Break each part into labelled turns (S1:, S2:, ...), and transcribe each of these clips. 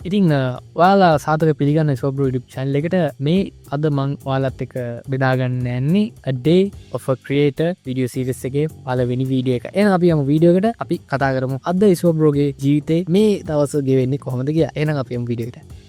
S1: ඉතිං වාලා සාතක පිළිගන්න සෝබරු dip channel එකට මේ අද මං වාලත් එක බෙදාගන්න ඇන්නේ අඩේ ඔෆ ක්‍රියේට විඩියෝ සීරිස් එකේ පළවෙනි වීඩියෝ එක. එහෙනම් අපි යමු වීඩියෝ එකට. අපි කතා කරමු අද ඉසෝබ්‍රෝගේ ජීවිතේ මේ දවස් ගෙවෙන්නේ කොහොමද කියලා. එහෙනම් අපි යමු වීඩියෝ එකට.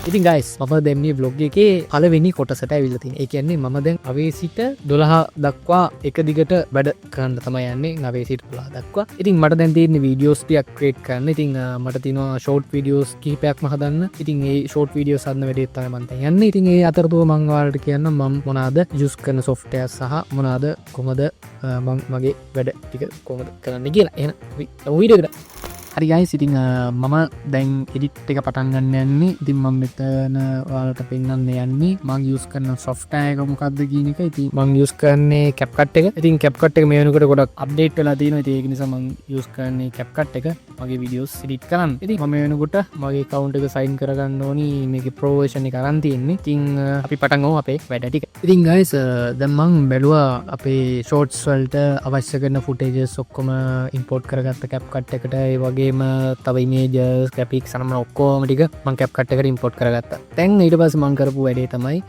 S1: ඉතින් ගයිස් මම දැන් මේ vlog එකේ පළවෙනි කොටසට ඇවිල්ලා තියෙනවා. ඒ කියන්නේ මම දැන් 9 සිට 12 දක්වා එක දිගට වැඩ කරන්න තමයි යන්නේ 9 සිට 12 දක්වා. ඉතින් මට දැන් තියෙන්නේ වීඩියෝස් ටිකක් ක්‍රියේට් කරන්න. ඉතින් මට තියෙනවා ෂෝට් වීඩියෝස් කිහිපයක්ම හදන්න. ඉතින් මේ ෂෝට් වීඩියෝස් හදන වැඩේත් තමයි මම දැන් යන්නේ. ඉතින් ඒ අතරතුර මම ඔයාලට කියන්නම් මම මොනවාද යූස් කරන සොෆ්ට්වෙයාර් සහ මොනවාද කොහොමද මම මගේ වැඩ ටික කොහොමද කරන්න කියලා. එහෙනම් අපි වීඩියෝ එකට හරි ගයිස් ඉතින් මම දැන් එඩිට් එක පටන් ගන්න යන්නේ. ඉතින් මම මෙතන ඔයාලට පෙන්නන්න යන්නේ මම යූස් කරන සොෆ්ට්වෙයාර් එක මොකක්ද කියන එක. ඉතින් මම යූස් කරන්නේ CapCut එක. ඉතින් CapCut එක මේ වෙනකොට ගොඩක් අප්ඩේට් වෙලා තියෙනවා. ඉතින් ඒක නිසා මම යූස් කරන්නේ CapCut එක මගේ වීඩියෝස් එඩිට් කරන්න. ඉතින් මම මේ වෙනකොට මගේ account එක sign කරගන්න ඕනි. මේකේ pro version එක අරන් තියෙන්නේ. ඉතින් අපි පටන් ගමු අපේ වැඩ ටික. ඉතින් guys දැන් මම බැලුවා අපේ shorts වලට අවශ්‍ය කරන footages ඔක්කොම import කරගත්ත CapCut එකට. ඒ වගේ තව ඉමේජස් ග්‍රැෆික්ස් අනම ඔක්කොම ටික මම CapCut එකට ඉම්පෝට් කරගත්තා. දැන් ඊට පස්සේ මම කරපු වැඩේ තමයි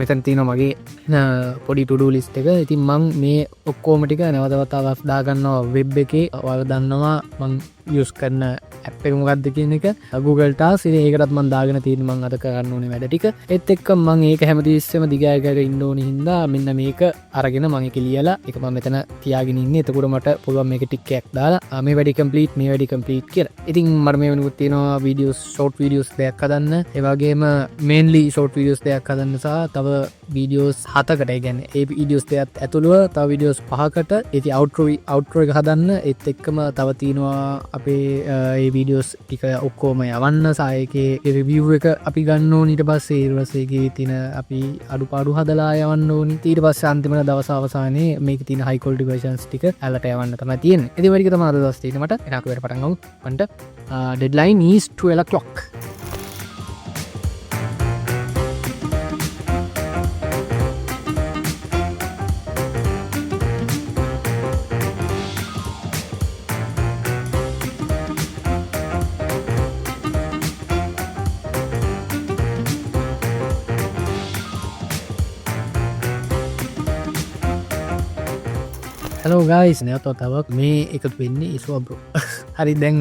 S1: මෙතන තියෙනවා මගේ පොඩි to do list එක. ඉතින් මම මේ ඔක්කොම ටික නැවතවතාවක් දාගන්නවා වෙබ් එකේ. ඔයාලා දන්නවා මම යූස් කරන ඇප් එක මොකක්ද කියන එක Google Task. ඉතින් ඒකටත් මම දාගෙන තියෙන්නේ මම අද කරන්න ඕනේ වැඩ ටික. ඒත් එක්ක මම ඒක හැමතිස්සෙම දිගහැරගෙන ඉන්න ඕනේ හින්දා මෙන්න මේක අරගෙන මම ඒක ලියලා ඒක මම මෙතන තියාගෙන ඉන්නේ. එතකොට මට පුළුවන් මේක ටික් එකක් දාලා මේ වැඩි කම්ප්ලීට් මේ වැඩි කම්ප්ලීට් කියලා. ඉතින් මට මේ වෙනකොට තියෙනවා වීඩියෝස් ෂෝට් වීඩියෝස් දෙකක් හදන්න. ඒ වගේම මේන්ලි ෂෝට් වීඩියෝස් දෙකක් හදන්න සහ තව වීඩියෝස් 7කට. ඒ කියන්නේ ඒ වීඩියෝස් දෙකත් ඇතුළුව තව වීඩියෝස් 5කට ඉතින් අවුට්‍රෝ එක හදන්න. ඒත් එක්කම තව තියෙනවා අපේ ඒ වීඩියෝස් ටික ඔක්කොම යවන්න සහ ඒකේ රිවිව් එක අපි ගන්න ඕනේ. ඊට පස්සේ ඊට පස්සේ ඒකේ තියෙන අපි අඩුපාඩු හදලා යවන්න ඕනේ. ඊට පස්සේ අන්තිමට දවස් අවසානයේ මේකේ තියෙන high quality versions ටික ඇලට යවන්න තමයි තියෙන්නේ. ඉතින් වැඩි තමයි අද දවස් තියෙන්නේ මට. එනක වෙර පටන් ගමු. මන්ට deadline is 12 o'clock. hello guys නැවතත් තවක් මේ එකතු වෙන්නේ ඉස්වාබ්‍රෝ. හරි දැන්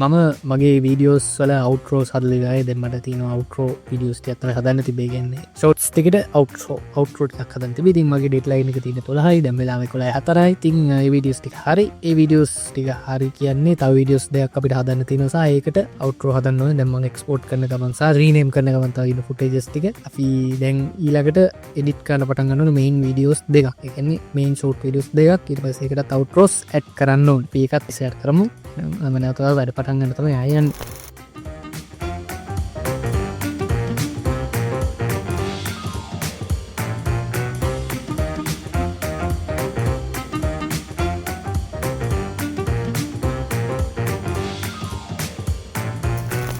S1: මම මගේ වීඩියෝස් වල අවුට්‍රෝස් හදලා ඉවරයි. දැන් මට තියෙනවා අවුට්‍රෝ වීඩියෝස් ටිකක් තමයි හදන්න තිබේ. කියන්නේ ෂෝට්ස් ටිකට අවුට්‍රෝ ටිකක් හදන්න තිබේ. ඉතින් මගේ ඩෙඩ්ලයින් එක තියෙන්නේ 12යි. දැන් වෙලාව 11:04යි. ඉතින් මේ වීඩියෝස් ටික හරි. ඒ වීඩියෝස් ටික හරි කියන්නේ තව වීඩියෝස් දෙකක් අපිට හදන්න තියෙනවා සහ ඒකට අවුට්‍රෝ හදන්න ඕනේ. දැන් මම එක්ස්පෝර්ට් කරන ගමන් සහ රීනේම් කරන ගමන් තව ඉන්න ෆුටේජස් ටික අපි දැන් ඊළඟට එඩිට් කරන්න පටන් ගන්න ඕනේ. මේන් වීඩියෝස් දෙකක්. ඒ කියන්නේ මේන් ෂෝට් වීඩියෝස් දෙකක්. ඊට පස්සේ ඒකට අවුට්‍රෝස් ඇඩ් කරන්න ඕනේ. අපි ඒකත් ඉස්සරහට කරමු. මම නැවතත් වැඩ පටන් ගන්න තමයි ආයන්.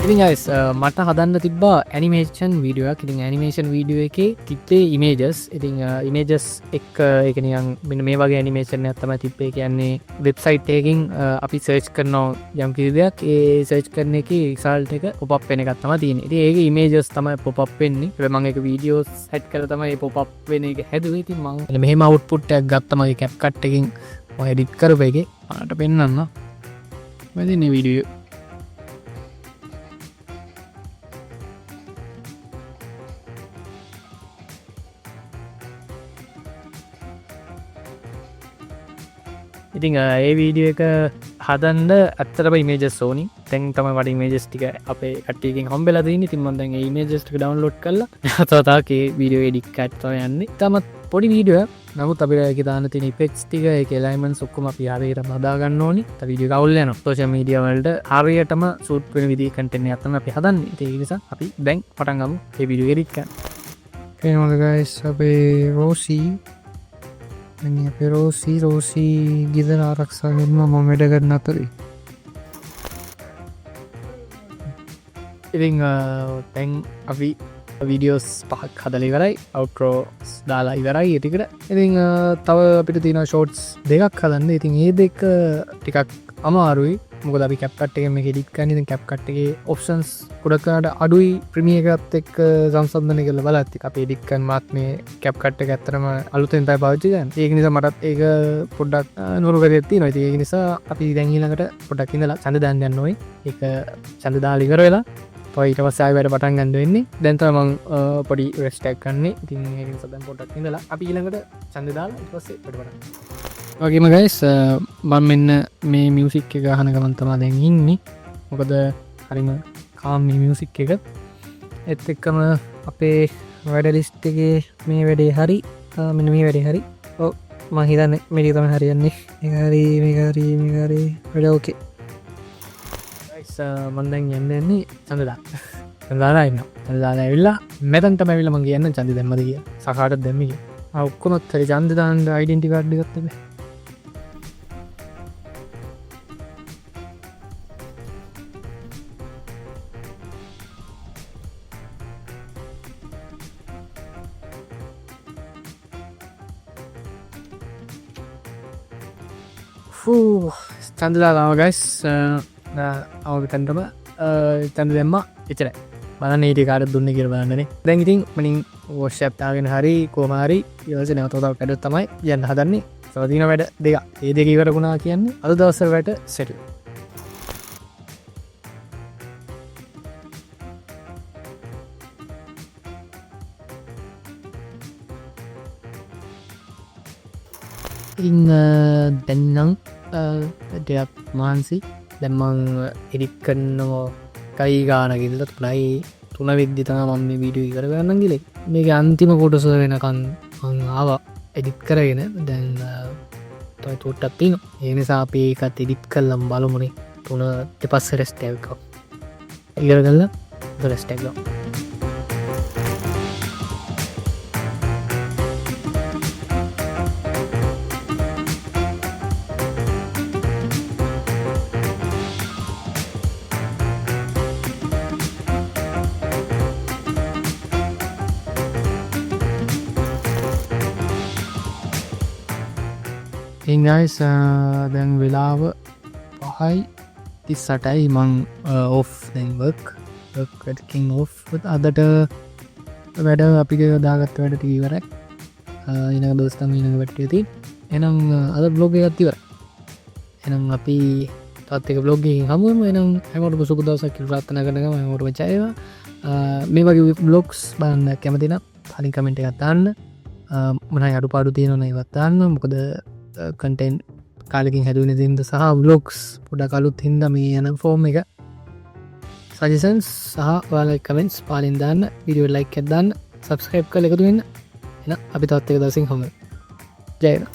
S1: ඉතින් guys මට හදන්න තිබ්බා ඇනිමේෂන් වීඩියෝ එකක්. ඉතින් ඇනිමේෂන් වීඩියෝ එකේ තිබ්බේ ඉමේජස්. ඉතින් ඉමේජස් එක්ක ඒක නිකන් මෙන්න මේ වගේ ඇනිමේෂන් එකක් තමයි තිබ්බේ. කියන්නේ වෙබ්සයිට් එකකින් අපි සර්ච් කරනවා යම් කිසි දෙයක්. ඒ සර්ච් කරන එකේ රිසල්ට් එක පොප් අප් වෙන එකක් තමයි තියෙන්නේ. ඉතින් ඒකේ ඉමේජස් තමයි පොප් අප් වෙන්නේ. ඒක මම ඒක වීඩියෝස් සෙට් කරලා තමයි පොප් අප් වෙන එක හැදුවේ. ඉතින් මම මෙහෙම අවුට්පුට් එකක් ගත්තා මගේ CapCut එකකින් මම එඩිට් කරපු එකේ. ඔයාලට පෙන්නන්න. මේ දිනේ වීඩියෝ ඉතින් ඒ වීඩියෝ එක හදන්න ඇත්තටම ඉමේජස් ඕනි. දැන් තමයි මට ඉමේජස් ටික අපේ කට්ටියකින් හම්බෙලා තියෙන්නේ. ඉතින් මම දැන් ඒ ඉමේජස් ටික ඩවුන්ලෝඩ් කරලා නැවතත් ඒ වීඩියෝ එඩිට් කරලා තමයි යන්නේ. තමත් පොඩි වීඩියෝ එකක්. නමුත් අපිට ඒකේ දාන්න තියෙන ඉෆෙක්ට්ස් ටික ඒකේ ඇලයින්මන්ට්ස් ඔක්කොම අපි හරියටම හදා ගන්න ඕනි. ඒ වීඩියෝ එක අවුල් යනවා. සෝෂල් මීඩියා වලට හරියටම ෂූට් වෙන විදිහේ කන්ටෙන්ට් එකක් තමයි අපි හදන්නේ. ඒක නිසා අපි දැන් පටන් ගමු මේ වීඩියෝ එඩිට් කරන්න. Okay මොකද guys අපේ රෝසි අපේ රෝසි ගෙදර ආරක්ෂා කරනවා මම වැඩ කරන අතරේ. ඉතින් දැන් අපි වීඩියෝස් පහක් හදල ඉවරයි අවට්‍රෝස් දාලා ඉවරයි ඒටිකට ඉතිං තව අපිට තින ෂෝට්ස් දෙකක් හදන්න ඉතින් ඒ දෙක ටිකක් අමාරුයි මොක අපි කැප්කට් එක මේ ඩික්කන්න කැප්කට්ගේ ඔප්ෂන්ස් ගොඩක්කට අඩුයි ප්‍රමියකත් එක් සංසන්ධන කල බලඇති අපේ ඩික්කන් මාත් මේ කැප්කට් එක ඇත්තරම අලුතෙන් පයි පාච්චිකන් ඒක නිසා මටත් ඒක පොඩ්ඩක් නොරුකරත්ති නොති ඒක නිසා අපි දැංගිලකට පොඩක් ඉඳලා සඳ දන්යන්න නොයි එක සඳදාලිකර වෙලා පයිට වසාය වැඩ පටන් ගන්න වෙන්නේ දැන්තමං පොඩි රෙස්ටක් කන්නේ ඉතින් සදන් පොටක් ඉඳලා අපි ඊළඟට සඳදාලා පස්සේ පටපට වගේම ගයිස් බම් මෙන්න මේ මියසික් එක ගහන ගමන්තමා දැන් ඉන්නේ මොකද හරිම කාම් මියසික් එක එත් එක්කම අපේ වැඩලිස්ට් එකේ මේ වැඩේ හරි මෙන්න මේ වැඩේ හරි ඔව් මම හිතන්නේ මේක තමයි හරියන්නේ මේක හරි වැඩ ඕකේ ගයිස් මම දැන් යන්නේ සඳදා සඳදාලා ඉන්නවා සඳදාලා ඇවිල්ලා මෙතන තමයි ඇවිල්ලා මම කියන්න ඡන්දි දැම්මද කියලා සකාටත් දැම්මේ කියලා ඔක්කොමත් හරි ඡන්ද දාන්න ඩෙන්ටිටි කාඩ් එකක් තිබේ චන්දදාලාම ගයිස් අවගතන්ටම චන්ද දෙම්ම එචරයි බලන්න ඒට කාඩ දුන්න කියර බලන්නනේ දැන්ඉතින් මනින් ෝෂ්‍යප්තාගෙන හරි කෝමාරි යවස නැවතතාව කැඩත් තමයි යන්න හදන්නේ සවතින වැඩ දෙක ඒ දෙක ඉවරගුණා කියන්නේ අද දවසර වැට සෙට ඉං දැන්නම් දෙයක් මාන්සි දැම්මං එඩික් කරන්නෝ කයි ගානකිල්ල තුනයි තුන විද්දිතන මම මේ වීඩියෝ කරගන්න ගිලෙ මේක අන්තිම කොටස වෙනකන් ආව එඩිත් කරගෙන දැන් තොයි තොට්ටත් තින ඒනිසා අපේ එකත් එඩිත් කල්ලම් බලමුණේ තුන දෙපස්ස රෙස්ටෑල්ක ඉගර කල්ල රෙස්ටැක්ලෝ ඉංගයිස් දැන් වෙලාව පහයි 38යි මං ඔෆ් දැන්වර්ක් වැඩකින් ඔෆ් අදට වැඩ අපි දාගත් වැඩ ටීවරක් එන දෝස්තම ඉනඟ වැටියති එනම් අද බ්ලොග ගත්තිවර එනම් අපි තත්ක බ්ලොග්ගේ හමුවම එනම් හැමට සුප දවසක් ප්‍රාත්ථන කරනම හොට වචයවා මේ වගේ බ්ලොග්ස් බන්න කැමතින හලින් කමෙන්ට් එකත්තාන්න මනයි අඩු පාඩු තියෙනන ඉවත්තාන්න මොකද කටෙන් කාලකින් හැදුවන තින්ද සහ බ්ලොග්ස් පොඩ කලුත් හින්ද මේ යන ෆෝර්ම් එක සජසන්ස් සහ වාල කමෙන්ස් පාලින් දාන්න විඩියෝ ලයික් ඇදදාන්න සබස්ක්‍රයිබ් කල එකතු වෙන්න එන අපි තත්වක දසින් හොම ජයන